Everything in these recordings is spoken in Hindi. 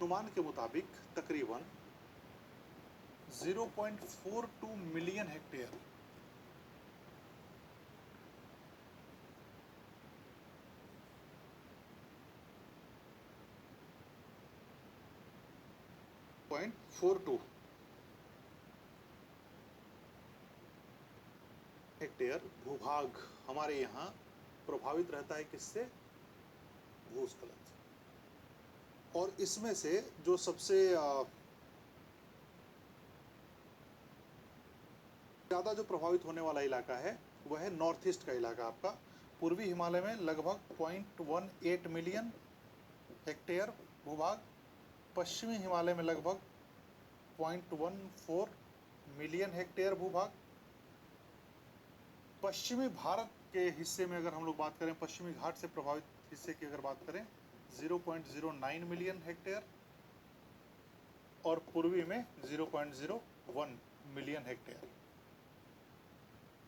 अनुमान के मुताबिक तकरीबन 0.42 मिलियन हेक्टेयर हेक्टेयर भूभाग हमारे यहाँ प्रभावित रहता है किससे? भूस्खलन से। और इसमें से जो सबसे ज़्यादा जो प्रभावित होने वाला इलाका है वह है नॉर्थ ईस्ट का इलाका आपका। पूर्वी हिमालय में लगभग 0.18 मिलियन हेक्टेयर भूभाग, पश्चिमी हिमालय में लगभग 0.14 मिलियन हेक्टेयर भूभाग, पश्चिमी भारत के हिस्से में अगर हम लोग बात करें, पश्चिमी घाट से प्रभावित हिस्से की अगर बात करें 0.09 मिलियन हेक्टेयर, और पूर्वी में 0.01 मिलियन हेक्टेयर।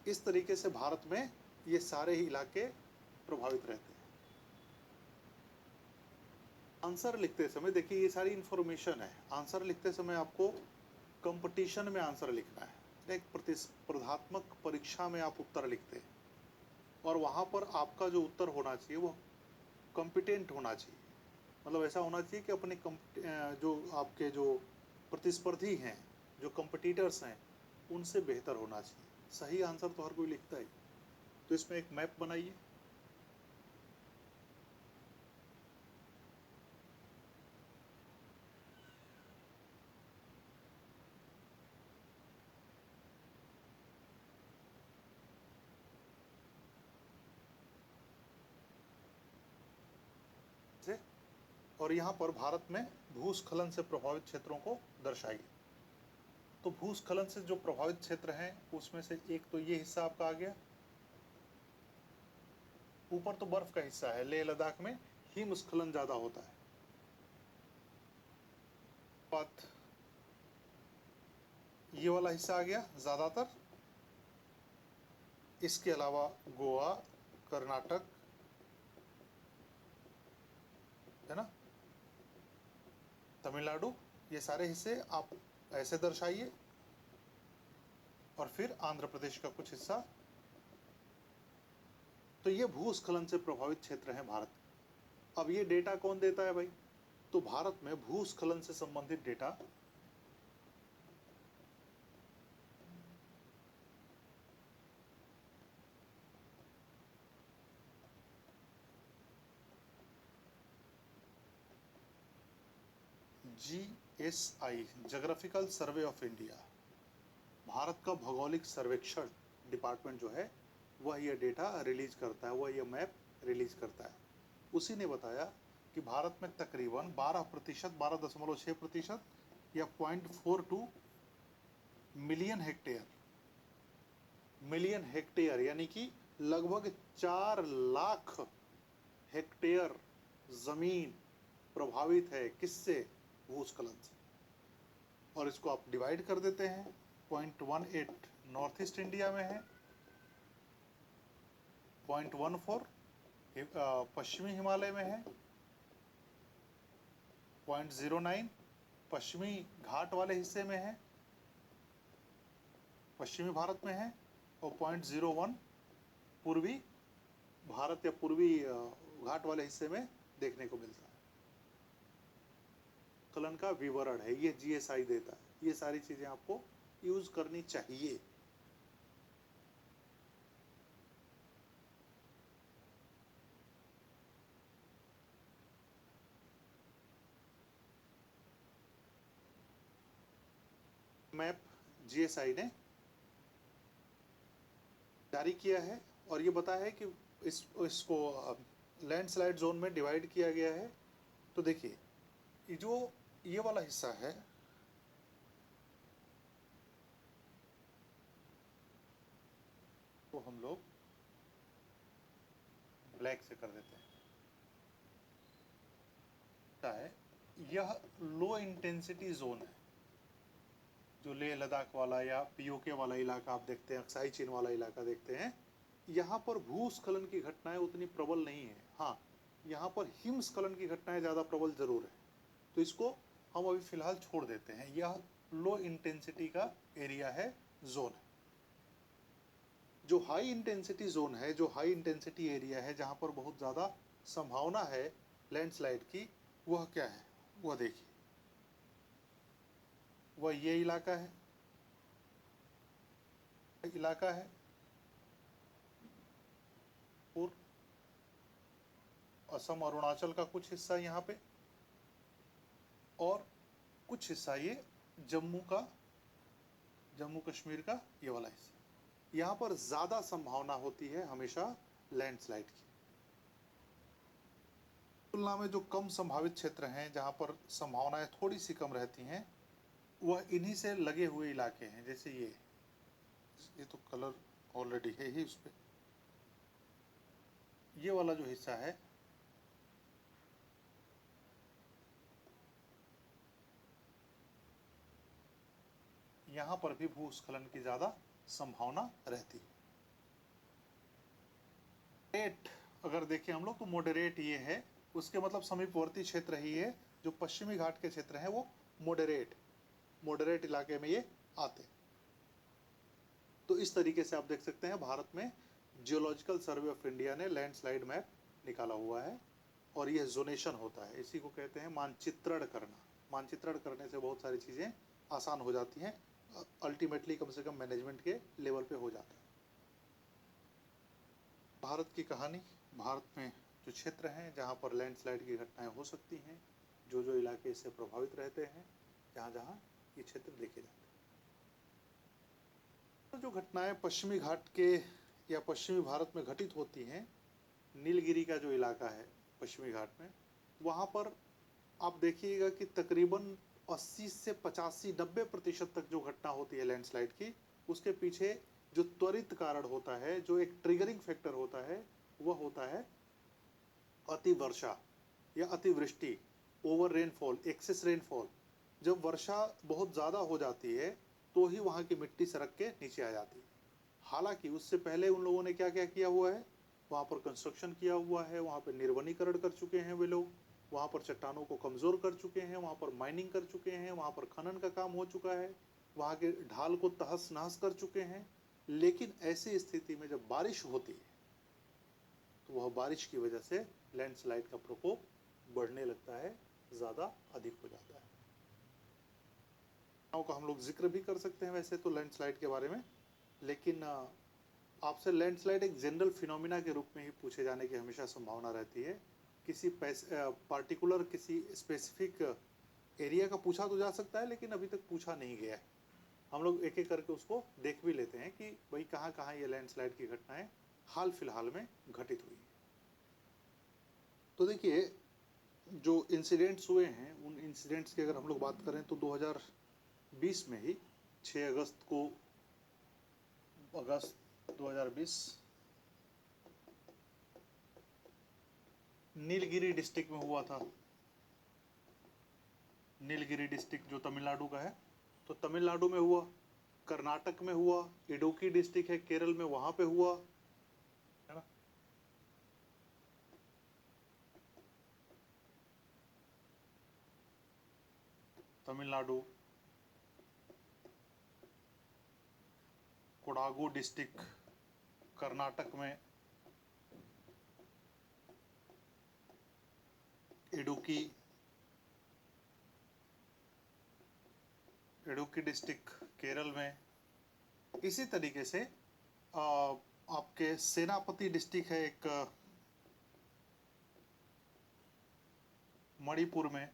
इस तरीके से भारत में ये सारे ही इलाके प्रभावित रहते हैं। आंसर लिखते समय देखिए ये सारी इंफॉर्मेशन है। आंसर लिखते समय आपको कंपटीशन में आंसर लिखना है। एक प्रतिस्पर्धात्मक परीक्षा में आप उत्तर लिखते हैं और वहाँ पर आपका जो उत्तर होना चाहिए वो कॉम्पिटेंट होना चाहिए। मतलब ऐसा होना चाहिए कि अपने जो आपके जो प्रतिस्पर्धी हैं, जो कंपटीटर्स हैं, उनसे बेहतर होना चाहिए। सही आंसर तो हर कोई लिखता है। तो इसमें एक मैप बनाइए। और यहाँ पर भारत में भूस्खलन से प्रभावित क्षेत्रों को दर्शाइए। तो भूस्खलन से जो प्रभावित क्षेत्र हैं उसमें से एक तो ये हिस्सा आपका आ गया। ऊपर तो बर्फ का हिस्सा है, लेह लद्दाख में हिमस्खलन ज़्यादा होता है। बात ये वाला हिस्सा आ गया ज़्यादातर। इसके अलावा गोवा, कर्नाटक, है ना, तमिलनाडु, ये सारे हिस्से आप ऐसे दर्शाइए। और फिर आंध्र प्रदेश का कुछ हिस्सा। तो ये भूस्खलन से प्रभावित क्षेत्र हैं भारत। अब ये डेटा कौन देता है भाई? तो भारत में भूस्खलन से संबंधित data GSI, geographical survey of India, Bharat का भौगोलिक सर्वेक्षण डिपार्टमेंट जो है वह यह डेटा रिलीज करता है, वह यह मैप रिलीज करता है। उसी ने बताया कि भारत में तकरीबन 12%, 12.6% या 0.42 मिलियन हेक्टेयर यानी कि लगभग 4 लाख हेक्टेयर ज़मीन प्रभावित है। किससे? भूस्खलन से। और इसको आप डिवाइड कर देते हैं। 0.18 नॉर्थ ईस्ट इंडिया में है, 0.14 पश्चिमी हिमालय में है, 0.09 पश्चिमी घाट वाले हिस्से में है, पश्चिमी भारत में है, और 0.01 पूर्वी भारत या पूर्वी घाट वाले हिस्से में देखने को मिलता है। भूस्खलन का विवरण है ये, GSI देता है। ये सारी चीज़ें आपको यूज़ करनी चाहिए। मैप GSI ने जारी किया है और ये बताया है कि इसको लैंडस्लाइड जोन में डिवाइड किया गया है। तो देखिए जो ये वाला हिस्सा है तो हम लोग ब्लैक से कर देते हैं। क्या है? यह लो इंटेंसिटी जोन है। जो लेह लद्दाख वाला या POK वाला इलाका आप देखते हैं, अक्साई चीन वाला इलाका देखते हैं, यहाँ पर भूस्खलन की घटनाएं उतनी प्रबल नहीं है। हाँ, यहाँ पर हिमस्खलन की घटनाएं ज़्यादा प्रबल जरूर है। तो इसको हम अभी फिलहाल छोड़ देते हैं। यह लो इंटेंसिटी का एरिया है, जोन है। जो हाई इंटेंसिटी जोन है, जो हाई इंटेंसिटी एरिया है, जहाँ पर बहुत ज़्यादा संभावना है लैंडस्लाइड की, वह क्या है, वह देखिए, वह ये इलाका है, और असम अरुणाचल का कुछ हिस्सा यहाँ पे, और कुछ हिस्सा ये जम्मू कश्मीर का ये वाला हिस्सा। यहाँ पर ज़्यादा संभावना होती है हमेशा लैंडस्लाइड की तुलना में। जो कम संभावित क्षेत्र हैं, जहाँ पर संभावनाएं थोड़ी सी कम रहती हैं, वह इन्हीं से लगे हुए इलाके हैं। जैसे ये तो कलर ऑलरेडी है ही उस पर, ये वाला जो हिस्सा है, यहाँ पर भी भूस्खलन की ज़्यादा संभावना रहती है। रेट अगर देखें हम लोग तो मॉडरेट ये है, उसके मतलब समीपवर्ती क्षेत्र ही है। जो पश्चिमी घाट के क्षेत्र हैं वो मॉडरेट इलाके में ये आते हैं। तो इस तरीके से आप देख सकते हैं भारत में जियोलॉजिकल सर्वे ऑफ इंडिया ने लैंडस्लाइड मैप निकाला हुआ है, और यह जोनेशन होता है। इसी को कहते हैं मानचित्रण करना। मानचित्रण करने से बहुत सारी चीज़ें आसान हो जाती हैं, अल्टीमेटली कम से कम मैनेजमेंट के लेवल पे हो जाता है। भारत की कहानी, भारत में जो क्षेत्र हैं जहाँ पर लैंडस्लाइड की घटनाएं हो सकती हैं, जो इलाके इससे प्रभावित रहते हैं, जहाँ ये क्षेत्र देखे जाते हैं। तो जो घटनाएं पश्चिमी घाट के या पश्चिमी भारत में घटित होती हैं, नीलगिरी का जो इलाका है पश्चिमी घाट में, वहाँ पर आप देखिएगा कि तकरीबन 80 से 85-90% तक जो घटना होती है लैंडस्लाइड की, उसके पीछे जो त्वरित कारण होता है, जो एक ट्रिगरिंग फैक्टर होता है, वह होता है अतिवर्षा या अतिवृष्टि, ओवर रेनफॉल, एक्सेस रेनफॉल। जब वर्षा बहुत ज़्यादा हो जाती है तो ही वहाँ की मिट्टी सड़क के नीचे आ जाती है। हालांकि उससे पहले उन लोगों ने क्या क्या किया हुआ है, वहाँ पर कंस्ट्रक्शन किया हुआ है, वहाँ पर निर्वनीकरण कर चुके हैं वे लोग, वहाँ पर चट्टानों को कमज़ोर कर चुके हैं, वहाँ पर माइनिंग कर चुके हैं, वहाँ पर खनन का काम हो चुका है, वहाँ के ढाल को तहस नहस कर चुके हैं। लेकिन ऐसी स्थिति में जब बारिश होती है तो वह बारिश की वजह से लैंडस्लाइड का प्रकोप बढ़ने लगता है, ज़्यादा अधिक हो जाता है। का हम लोग जिक्र भी कर सकते हैं वैसे तो लैंडस्लाइड के बारे में, लेकिन आपसे लैंडस्लाइड एक जनरल फिनोमिना के रूप में ही पूछे जाने की हमेशा संभावना रहती है। किसी पार्टिकुलर किसी स्पेसिफिक एरिया का पूछा तो जा सकता है, लेकिन अभी तक पूछा नहीं गया है। हम लोग एक एक करके उसको देख भी लेते हैं कि भाई कहाँ कहाँ ये लैंडस्लाइड की घटनाएं हाल फिलहाल में घटित हुई। तो देखिए, जो इंसिडेंट्स हुए हैं, उन इंसिडेंट्स की अगर हम लोग बात करें तो 2020 में ही 6 अगस्त 2020 नीलगिरी डिस्ट्रिक्ट में हुआ था। नीलगिरी डिस्ट्रिक्ट जो तमिलनाडु का है, तो तमिलनाडु में हुआ, कर्नाटक में हुआ, इडुक्की डिस्ट्रिक्ट है केरल में, वहाँ पे हुआ, है ना। तमिलनाडु, कोडागु डिस्ट्रिक्ट कर्नाटक में, इडुक्की डिस्ट्रिक्ट केरल में। इसी तरीके से आपके सेनापति डिस्ट्रिक्ट है एक मणिपुर में,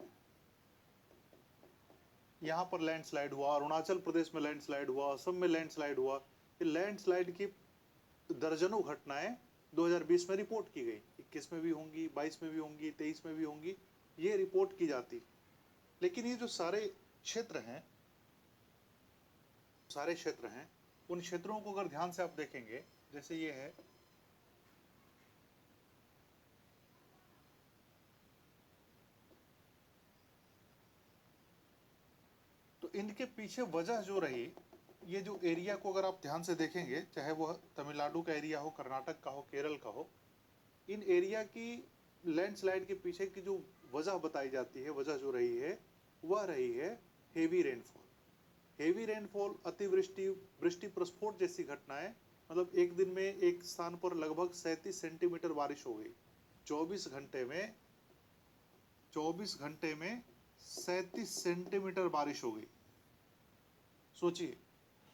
यहाँ पर लैंडस्लाइड हुआ। अरुणाचल प्रदेश में लैंडस्लाइड हुआ, असम में लैंडस्लाइड हुआ। ये लैंडस्लाइड की दर्जनों घटनाएं 2020 में रिपोर्ट की गई। 21 में भी होंगी, 22 में भी होंगी, 23 में भी होंगी, ये रिपोर्ट की जाती। लेकिन ये जो सारे क्षेत्र हैं, उन क्षेत्रों को अगर ध्यान से आप देखेंगे, जैसे ये है, तो इनके पीछे वजह जो रही, ये जो एरिया को अगर आप ध्यान से देखेंगे, चाहे वह तमिलनाडु का एरिया हो, कर्नाटक का हो, केरल का हो, इन एरिया की लैंडस्लाइड के पीछे की जो वजह बताई जाती है, वजह जो रही है वह रही है हेवी रेनफॉल। हेवी रेनफॉल, अतिवृष्टि, वृष्टि प्रस्फोट जैसी घटनाएं, मतलब एक दिन में एक स्थान पर लगभग 37 सेंटीमीटर बारिश हो गई। 24 घंटे में 37 सेंटीमीटर बारिश हो गई। सोचिए,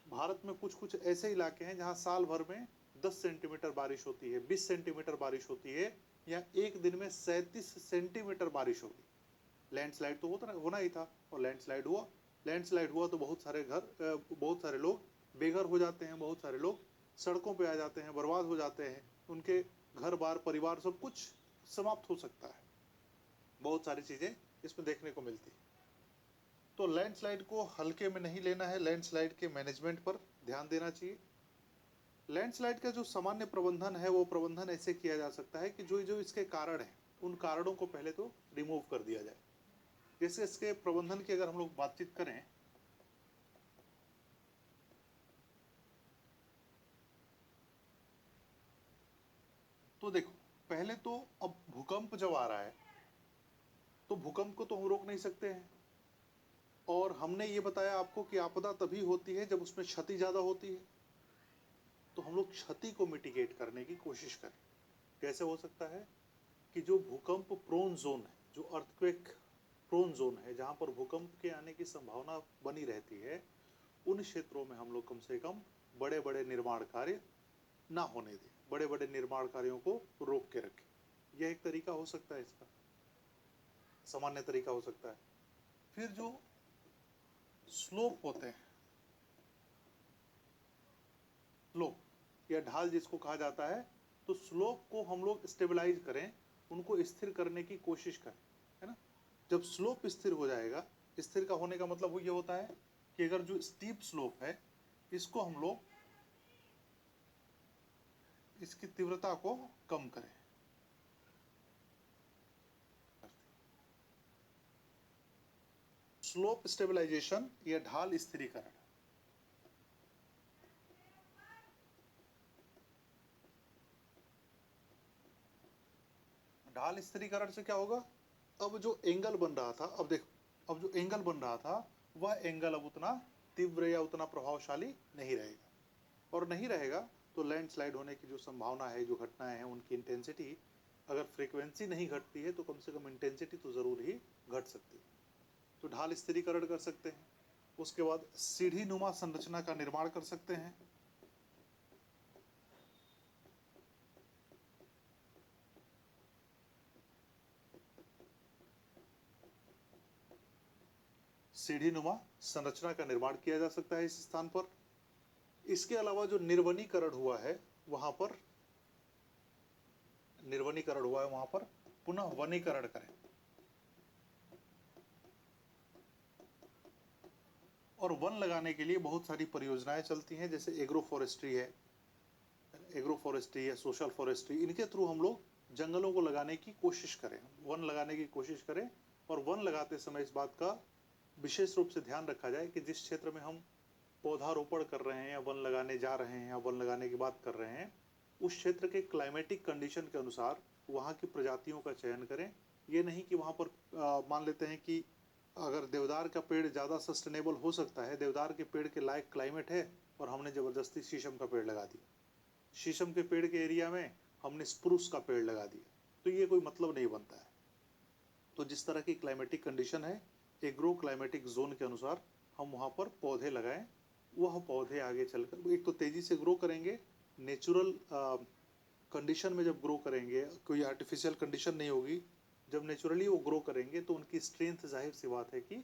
भारत में कुछ कुछ ऐसे इलाके हैं जहां साल भर में 10 सेंटीमीटर बारिश होती है, 20 सेंटीमीटर बारिश होती है, या एक दिन में 37 सेंटीमीटर बारिश होगी। लैंडस्लाइड तो होना ही था, और लैंडस्लाइड हुआ। लैंडस्लाइड हुआ तो बहुत सारे लोग बेघर हो जाते हैं, बहुत सारे लोग सड़कों पे आ जाते हैं, बर्बाद हो जाते हैं, उनके घर बार परिवार सब कुछ समाप्त हो सकता है। बहुत सारी चीजें इसमें देखने को मिलती है। तो लैंडस्लाइड को हल्के में नहीं लेना है, लैंडस्लाइड के मैनेजमेंट पर ध्यान देना चाहिए। लैंडस्लाइड का जो सामान्य प्रबंधन है, वो प्रबंधन ऐसे किया जा सकता है कि जो जो इसके कारण हैं, उन कारणों को पहले तो रिमूव कर दिया जाए। जैसे इसके प्रबंधन की अगर हम लोग बातचीत करें, तो देखो, पहले तो अब भूकंप जब आ रहा है तो भूकंप को तो हम रोक नहीं सकते हैं, और हमने ये बताया आपको कि आपदा तभी होती है जब उसमें क्षति ज्यादा होती है। तो हम लोग क्षति को मिटिगेट करने की कोशिश करें। कैसे हो सकता है कि जो भूकंप प्रोन जोन है, जो अर्थक्वेक प्रोन जोन है, जहां पर भूकंप के आने की संभावना बनी रहती है, उन क्षेत्रों में हम लोग कम से कम बड़े बड़े निर्माण कार्य ना होने दें, बड़े बड़े निर्माण कार्यों को रोक के रखें। यह एक तरीका हो सकता है, इसका सामान्य तरीका हो सकता है। फिर जो स्लोप होते हैं, स्लोप या ढाल जिसको कहा जाता है, तो स्लोप को हम लोग स्टेबलाइज करें, उनको स्थिर करने की कोशिश करें, है ना। जब स्लोप स्थिर हो जाएगा, स्थिर का होने का मतलब वो ये होता है कि अगर जो स्टीप स्लोप है, इसको हम लोग, इसकी तीव्रता को कम करें। स्लोप स्टेबलाइजेशन या ढाल स्थिरीकरण। ढाल स्थिरीकरण से क्या होगा, अब जो एंगल बन रहा था, अब देखो, अब जो एंगल बन रहा था वह एंगल अब उतना तीव्र या उतना प्रभावशाली नहीं रहेगा, और नहीं रहेगा तो लैंडस्लाइड होने की जो संभावना है, जो घटनाएं हैं, उनकी इंटेंसिटी, अगर फ्रीक्वेंसी नहीं घटती है तो कम से कम इंटेंसिटी तो जरूर ही घट सकती है। तो ढाल स्थिरीकरण कर सकते हैं। उसके बाद सीढ़ी नुमा संरचना का निर्माण कर सकते हैं। सीढ़ी नुमा संरचना का निर्माण किया जा सकता है इस स्थान पर। इसके अलावा जो निर्वनीकरण हुआ है वहां पर, पुनः वनीकरण करें। और वन लगाने के लिए बहुत सारी परियोजनाएं चलती हैं, जैसे एग्रो फॉरेस्ट्री है, सोशल फॉरेस्ट्री, इनके थ्रू हम लोग जंगलों को लगाने की कोशिश करें, वन लगाने की कोशिश करें। और वन लगाते समय इस बात का विशेष रूप से ध्यान रखा जाए कि जिस क्षेत्र में हम पौधारोपण कर रहे हैं, या वन लगाने जा रहे हैं, या वन लगाने की बात कर रहे हैं, उस क्षेत्र के क्लाइमेटिक कंडीशन के अनुसार वहाँ की प्रजातियों का चयन करें। ये नहीं कि वहाँ पर मान लेते हैं कि अगर देवदार का पेड़ ज़्यादा सस्टेनेबल हो सकता है, देवदार के पेड़ के लायक क्लाइमेट है, और हमने ज़बरदस्ती शीशम का पेड़ लगा दिया, शीशम के पेड़ के एरिया में हमने स्प्रूस का पेड़ लगा दिया, तो ये कोई मतलब नहीं बनता है। तो जिस तरह की क्लाइमेटिक कंडीशन है, एग्रो क्लाइमेटिक जोन के अनुसार हम वहाँ पर पौधे लगाएं। वह पौधे आगे चलकर एक तो तेज़ी से ग्रो करेंगे, नेचुरल कंडीशन में जब ग्रो करेंगे, कोई आर्टिफिशियल कंडीशन नहीं होगी, जब नेचुरली वो ग्रो करेंगे तो उनकी स्ट्रेंथ जाहिर सी बात है कि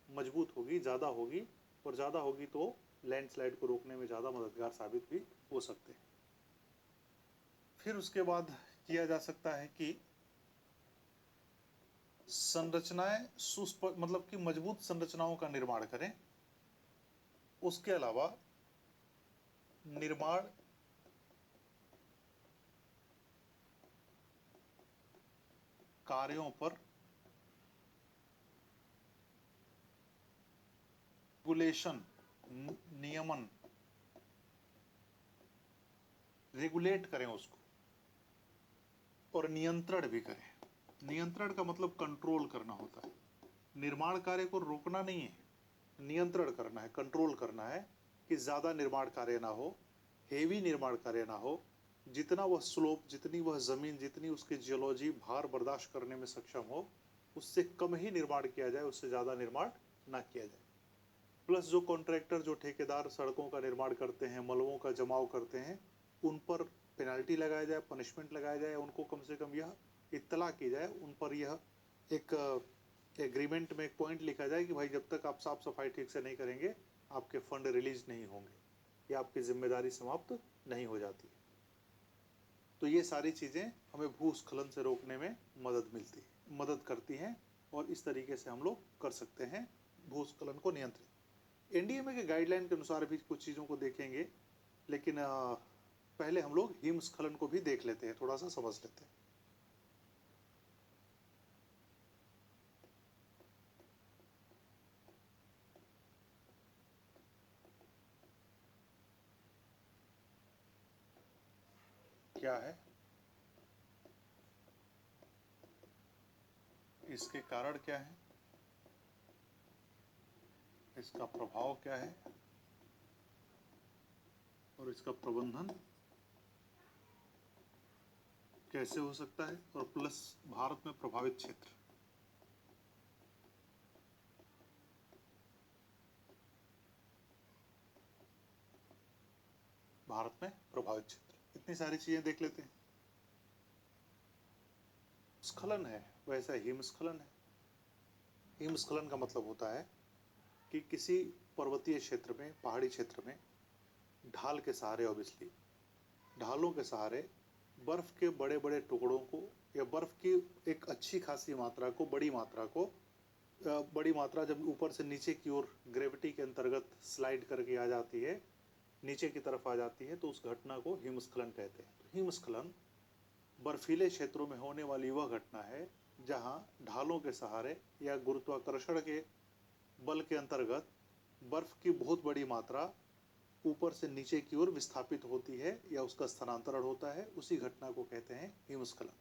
मजबूत होगी, ज़्यादा होगी, और ज़्यादा होगी तो लैंडस्लाइड को रोकने में ज़्यादा मददगार साबित भी हो सकते हैं। फिर उसके बाद किया जा सकता है कि संरचनाएं मतलब कि मजबूत संरचनाओं का निर्माण करें। उसके अलावा निर्माण कार्यों पर रेगुलेशन, नियमन, रेगुलेट करें उसको, और नियंत्रण भी करें। नियंत्रण का मतलब कंट्रोल करना होता है। निर्माण कार्य को रोकना नहीं है, नियंत्रण करना है, कंट्रोल करना है कि ज़्यादा निर्माण कार्य ना हो, हेवी निर्माण कार्य ना हो। जितना वह स्लोप, जितनी वह ज़मीन, जितनी उसकी जियोलॉजी भार बर्दाश्त करने में सक्षम हो, उससे कम ही निर्माण किया जाए, उससे ज़्यादा निर्माण ना किया जाए। प्लस जो कॉन्ट्रैक्टर, जो ठेकेदार सड़कों का निर्माण करते हैं, मलबों का जमाव करते हैं, उन पर पेनल्टी लगाया जाए, पनिशमेंट लगाया जाए, उनको कम से कम यह इत्तला की जाए, उन पर यह एक एग्रीमेंट में एक पॉइंट लिखा जाए कि भाई जब तक आप साफ सफाई ठीक से नहीं करेंगे, आपके फंड रिलीज नहीं होंगे या आपकी जिम्मेदारी समाप्त नहीं हो जाती है। तो ये सारी चीज़ें हमें भूस्खलन से रोकने में मदद करती हैं, और इस तरीके से हम लोग कर सकते हैं भूस्खलन को नियंत्रित। एनडीएमए के गाइडलाइन के अनुसार भी कुछ चीज़ों को देखेंगे, लेकिन पहले हम लोग हिमस्खलन को भी देख लेते हैं, थोड़ा सा समझ लेते हैं। क्या है, इसके कारण क्या है, इसका प्रभाव क्या है, और इसका प्रबंधन कैसे हो सकता है, और प्लस भारत में प्रभावित क्षेत्र। भारत में प्रभावित क्षेत्र, इतनी सारी चीजें देख लेते हैं। स्खलन है, वैसा हिमस्खलन है। हिमस्खलन का मतलब होता है कि किसी पर्वतीय क्षेत्र में, पहाड़ी क्षेत्र में ढाल के सहारे, ऑब्वियसली ढालों के सहारे बर्फ के बड़े बड़े टुकड़ों को, या बर्फ की एक अच्छी खासी मात्रा को, बड़ी मात्रा जब ऊपर से नीचे की ओर ग्रेविटी के अंतर्गत स्लाइड करके आ जाती है, नीचे की तरफ आ जाती है, तो उस घटना को हिमस्खलन कहते हैं। तो हिमस्खलन बर्फीले क्षेत्रों में होने वाली वह घटना है जहां ढालों के सहारे या गुरुत्वाकर्षण के बल के अंतर्गत बर्फ की बहुत बड़ी मात्रा ऊपर से नीचे की ओर विस्थापित होती है या उसका स्थानांतरण होता है, उसी घटना को कहते हैं हिमस्खलन।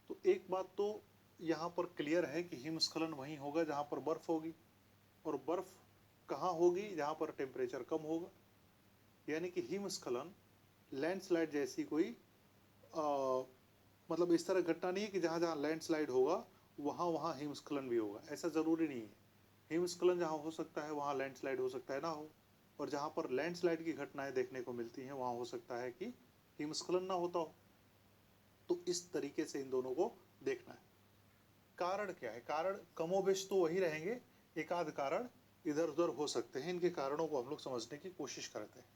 तो एक बात तो यहाँ पर क्लियर है कि हिमस्खलन वहीं होगा जहाँ पर बर्फ होगी, और बर्फ कहाँ होगी, जहाँ पर टेम्परेचर कम होगा। यानी कि हिमस्खलन लैंडस्लाइड जैसी कोई मतलब इस तरह घटना नहीं है कि जहाँ जहाँ लैंडस्लाइड होगा वहाँ वहाँ हिमस्खलन भी होगा, ऐसा ज़रूरी नहीं है। हिमस्खलन जहाँ हो सकता है वहाँ लैंडस्लाइड हो सकता है ना हो, और जहाँ पर लैंडस्लाइड की घटनाएं देखने को मिलती हैं वहाँ हो सकता है कि हिमस्खलन ना होता हो। तो इस तरीके से इन दोनों को देखना है। कारण क्या है, कारण कमोबेश तो वही रहेंगे, एक आध कारण इधर उधर हो सकते हैं। इनके कारणों को हम लोग समझने की कोशिश करते हैं।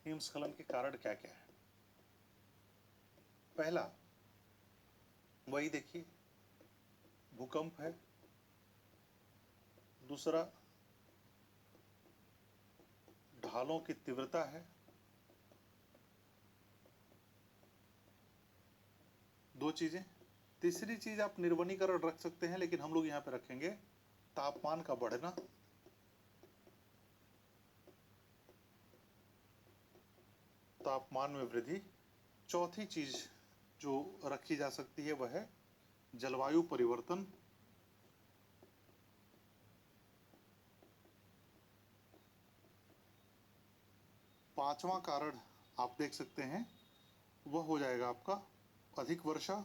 हिमस्खलन के कारण क्या क्या है। पहला वही देखिए, भूकंप है। दूसरा ढालों की तीव्रता है। दो चीजें। तीसरी चीज आप निर्वनीकरण रख सकते हैं, लेकिन हम लोग यहां पे रखेंगे तापमान का बढ़ना। तापमान में वृद्धि। चौथी चीज जो रखी जा सकती है वह है जलवायु परिवर्तन। पांचवा कारण आप देख सकते हैं वह हो जाएगा आपका अधिक वर्षा।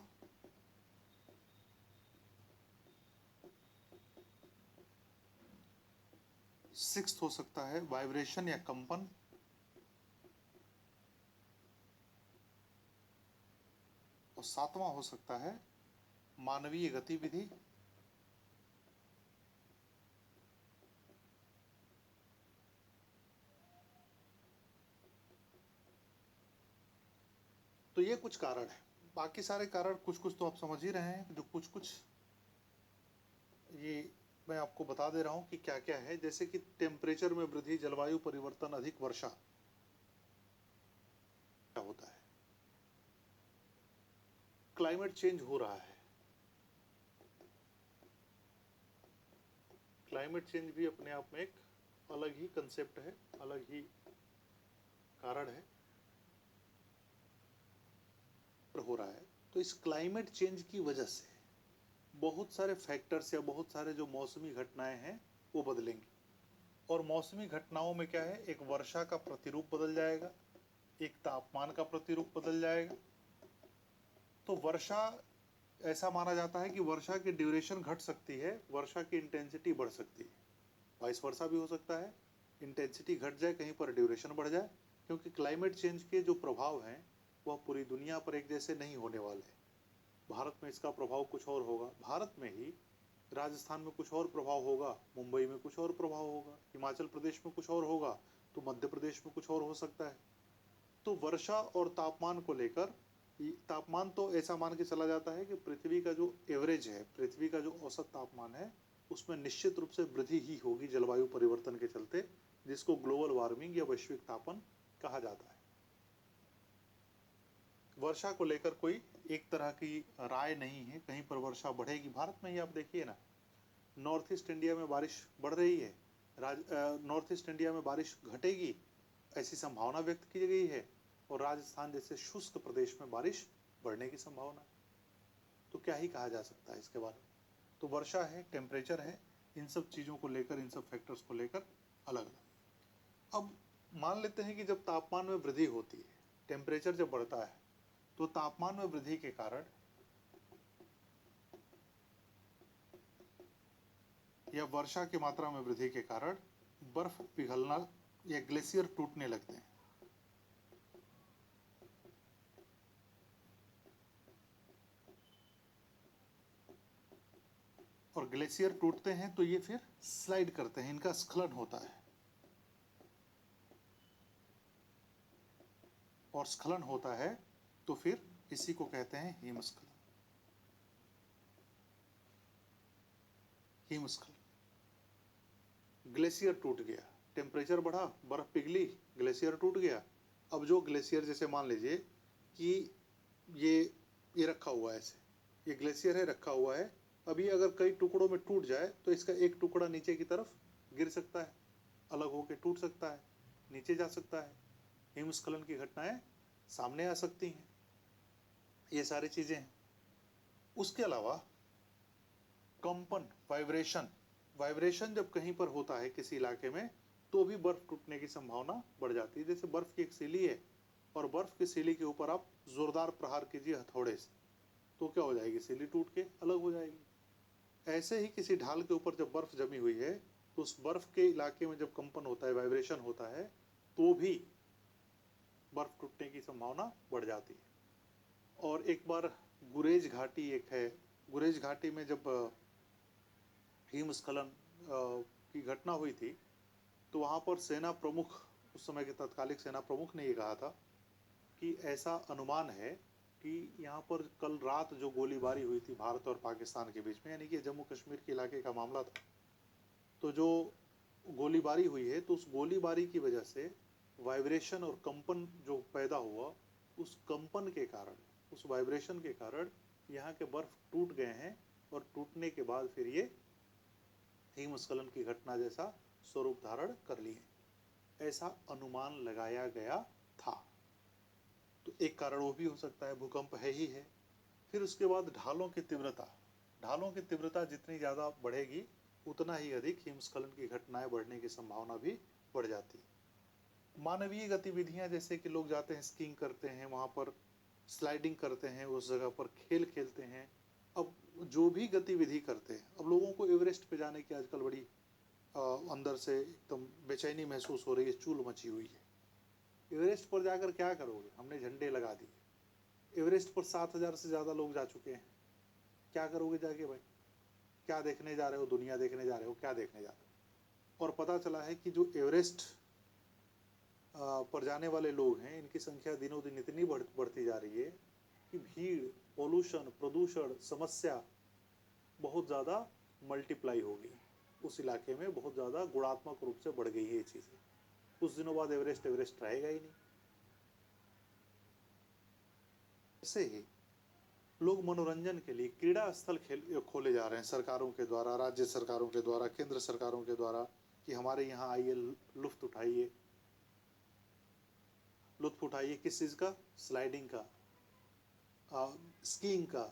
सिक्स्थ हो सकता है वाइब्रेशन या कंपन। और सातवां हो सकता है मानवीय गतिविधि। तो ये कुछ कारण है। बाकी सारे कारण कुछ कुछ तो आप समझ ही रहे हैं, जो कुछ कुछ ये मैं आपको बता दे रहा हूं कि क्या क्या है। जैसे कि टेम्परेचर में वृद्धि, जलवायु परिवर्तन, अधिक वर्षा, क्या होता है, क्लाइमेट चेंज हो रहा है। क्लाइमेट चेंज भी अपने आप में एक अलग ही कंसेप्ट है, अलग ही कारण है, हो रहा है। तो इस क्लाइमेट चेंज की वजह से बहुत सारे फैक्टर्स या बहुत सारे जो मौसमी घटनाएं हैं वो बदलेंगी। और मौसमी घटनाओं में क्या है, एक वर्षा का प्रतिरूप बदल जाएगा, एक तापमान का प्रतिरूप बदल जाएगा। तो वर्षा, ऐसा माना जाता है कि वर्षा की ड्यूरेशन घट सकती है, वर्षा की इंटेंसिटी बढ़ सकती है। वाइस वर्षा भी हो सकता है, इंटेंसिटी घट जाए, कहीं पर ड्यूरेशन बढ़ जाए, क्योंकि क्लाइमेट चेंज के जो प्रभाव हैं वह पूरी दुनिया पर एक जैसे नहीं होने वाले। भारत में इसका प्रभाव कुछ और होगा, भारत में ही राजस्थान में कुछ और प्रभाव होगा, मुंबई में कुछ और प्रभाव होगा, हिमाचल प्रदेश में कुछ और होगा, तो मध्य प्रदेश में कुछ और हो सकता है। तो वर्षा और तापमान को लेकर, तापमान तो ऐसा मान के चला जाता है कि पृथ्वी का जो एवरेज है, पृथ्वी का जो औसत तापमान है, उसमें निश्चित रूप से वृद्धि ही होगी जलवायु परिवर्तन के चलते, जिसको ग्लोबल वार्मिंग या वैश्विक तापन कहा जाता है। वर्षा को लेकर कोई एक तरह की राय नहीं है, कहीं पर वर्षा बढ़ेगी। भारत में ही आप देखिए ना, नॉर्थ ईस्ट इंडिया में बारिश बढ़ रही है, नॉर्थ ईस्ट इंडिया में बारिश घटेगी ऐसी संभावना व्यक्त की गई है, और राजस्थान जैसे शुष्क प्रदेश में बारिश बढ़ने की संभावना। तो क्या ही कहा जा सकता है इसके बारे में। तो वर्षा है, टेम्परेचर है, इन सब चीज़ों को लेकर, इन सब फैक्टर्स को लेकर अलग अलग। अब मान लेते हैं कि जब तापमान में वृद्धि होती है, टेम्परेचर जब बढ़ता है, तो तापमान में वृद्धि के कारण या वर्षा की मात्रा में वृद्धि के कारण बर्फ पिघलना या ग्लेशियर टूटने लगते हैं। और ग्लेशियर टूटते हैं तो ये फिर स्लाइड करते हैं, इनका स्खलन होता है, और स्खलन होता है तो फिर इसी को कहते हैं हिमस्खलन। हिमस्खलन, ग्लेशियर टूट गया, टेम्परेचर बढ़ा, बर्फ पिघली, ग्लेशियर टूट गया। अब जो ग्लेशियर, जैसे मान लीजिए कि ये रखा हुआ है, ऐसे ये ग्लेशियर है, रखा हुआ है, अभी अगर कई टुकड़ों में टूट जाए तो इसका एक टुकड़ा नीचे की तरफ गिर सकता है, अलग होकर टूट सकता है, नीचे जा सकता है, हिमस्खलन की घटनाएं सामने आ सकती हैं। ये सारी चीजें हैं। उसके अलावा कंपन, वाइब्रेशन, वाइब्रेशन जब कहीं पर होता है किसी इलाके में, तो भी बर्फ टूटने की संभावना बढ़ जाती है। जैसे बर्फ की एक सीली है, और बर्फ की सीली के ऊपर आप जोरदार प्रहार कीजिए हथौड़े से, तो क्या हो जाएगी, सीली टूट के अलग हो जाएगी। ऐसे ही किसी ढाल के ऊपर जब बर्फ जमी हुई है, तो उस बर्फ के इलाके में जब कंपन होता है, वाइब्रेशन होता है, तो भी बर्फ टूटने की संभावना बढ़ जाती है। और एक बार गुरेज घाटी एक है, गुरेज घाटी में जब हिमस्खलन की घटना हुई थी, तो वहाँ पर सेना प्रमुख, उस समय के तत्कालिक सेना प्रमुख ने ये कहा था कि ऐसा अनुमान है कि यहाँ पर कल रात जो गोलीबारी हुई थी भारत और पाकिस्तान के बीच में, यानी कि जम्मू कश्मीर के इलाके का मामला था, तो जो गोलीबारी हुई है, तो उस गोलीबारी की वजह से वाइब्रेशन और कंपन जो पैदा हुआ, उस कंपन के कारण, उस वाइब्रेशन के कारण यहाँ के बर्फ टूट गए हैं, और टूटने के बाद फिर ये हिमस्खलन की घटना जैसा स्वरूप धारण कर लिए, ऐसा अनुमान लगाया गया था। तो एक कारण वो भी हो सकता है, भूकंप है ही है। फिर उसके बाद ढालों की तीव्रता, ढालों की तीव्रता जितनी ज़्यादा बढ़ेगी, उतना ही अधिक हिमस्खलन की घटनाएं बढ़ने की संभावना भी बढ़ जाती है। मानवीय गतिविधियां, जैसे कि लोग जाते हैं, स्कीइंग करते हैं, वहाँ पर स्लाइडिंग करते हैं, उस जगह पर खेल खेलते हैं। अब जो भी गतिविधि करते हैं, अब लोगों को एवरेस्ट पे जाने की आजकल बड़ी अंदर से एकदम बेचैनी महसूस हो रही है, चूल मची हुई है। एवरेस्ट पर जाकर क्या करोगे, हमने झंडे लगा दिए, एवरेस्ट पर 7,000 से ज़्यादा लोग जा चुके हैं, क्या करोगे जाके भाई, क्या देखने जा रहे हो, दुनिया देखने जा रहे हो, क्या देखने जा रहे हो। और पता चला है कि जो एवरेस्ट पर जाने वाले लोग हैं, इनकी संख्या दिनों दिन इतनी बढ़ती जा रही है कि भीड़, पोल्यूशन, प्रदूषण समस्या बहुत ज़्यादा मल्टीप्लाई हो गई, उस इलाके में बहुत ज़्यादा गुणात्मक रूप से बढ़ गई है ये चीज़ें। कुछ दिनों बाद एवरेस्ट एवरेस्ट रहेगा ही नहीं। ऐसे ही लोग मनोरंजन के लिए क्रीड़ा स्थल खोले जा रहे हैं, सरकारों के द्वारा, राज्य सरकारों के द्वारा, केंद्र सरकारों के द्वारा, कि हमारे यहाँ आइए, लुत्फ उठाइए। लुत्फ उठाइए किस चीज़ का, स्लाइडिंग का, स्कीइंग का।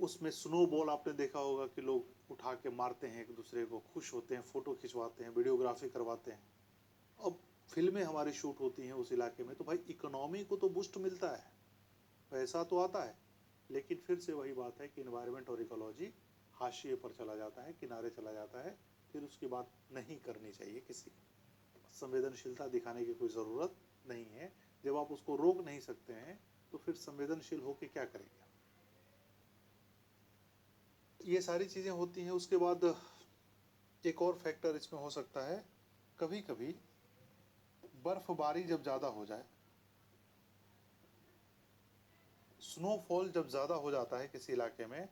उसमें स्नो बॉल आपने देखा होगा कि लोग उठा के मारते हैं एक दूसरे को, खुश होते हैं, फ़ोटो खिंचवाते हैं, वीडियोग्राफी करवाते हैं। अब फिल्में हमारी शूट होती हैं उस इलाके में, तो भाई इकोनॉमी को तो बूस्ट मिलता है, पैसा तो आता है, लेकिन फिर से वही बात है कि इन्वायरमेंट और इकोलॉजी हाशिए पर चला जाता है, किनारे चला जाता है। फिर उसकी बात नहीं करनी चाहिए, किसी संवेदनशीलता दिखाने की कोई ज़रूरत नहीं है। जब आप उसको रोक नहीं सकते हैं तो फिर संवेदनशील होकर क्या करेंगे? ये सारी चीज़ें होती हैं। उसके बाद एक और फैक्टर इसमें हो सकता है, कभी कभी बर्फबारी जब ज़्यादा हो जाए, स्नोफॉल जब ज़्यादा हो जाता है किसी इलाके में,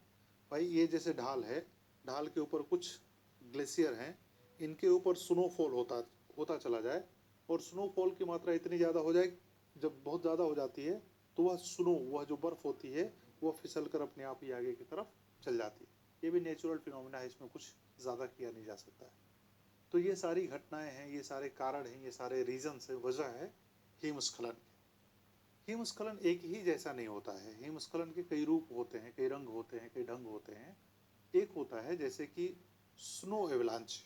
भाई ये जैसे ढाल है, ढाल के ऊपर कुछ ग्लेशियर हैं, इनके ऊपर स्नोफॉल होता होता चला जाए और स्नोफॉल की मात्रा इतनी ज़्यादा हो जाए, जब बहुत ज़्यादा हो जाती है तो वह जो बर्फ़ होती है वह फिसल कर अपने आप ही आगे की तरफ चल जाती है। ये भी नेचुरल फिनोमिना है, इसमें कुछ ज़्यादा किया नहीं जा सकता है। तो ये सारी घटनाएं हैं, ये सारे कारण हैं, ये सारे रीजंस हैं, वजह है हिमस्खलन की। हिमस्खलन एक ही जैसा नहीं होता है, हिमस्खलन के कई रूप होते हैं, कई रंग होते हैं, कई ढंग होते हैं। एक होता है जैसे कि स्नो एवलांच,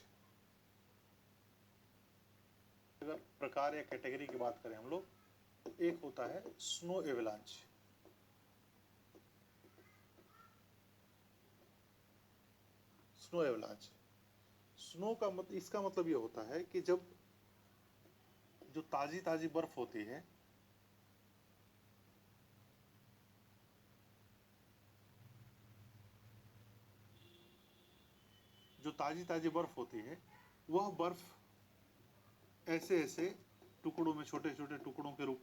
अगर प्रकार या कैटेगरी की बात करें हम लोग, तो एक होता है snow avalanche. Snow avalanche, snow का मतलब, इसका मतलब ये होता है कि जब जो ताजी ताजी बर्फ होती है, जो ताजी ताजी बर्फ होती है, वह बर्फ ऐसे ऐसे टुकड़ों में, छोटे छोटे टुकड़ों के रूप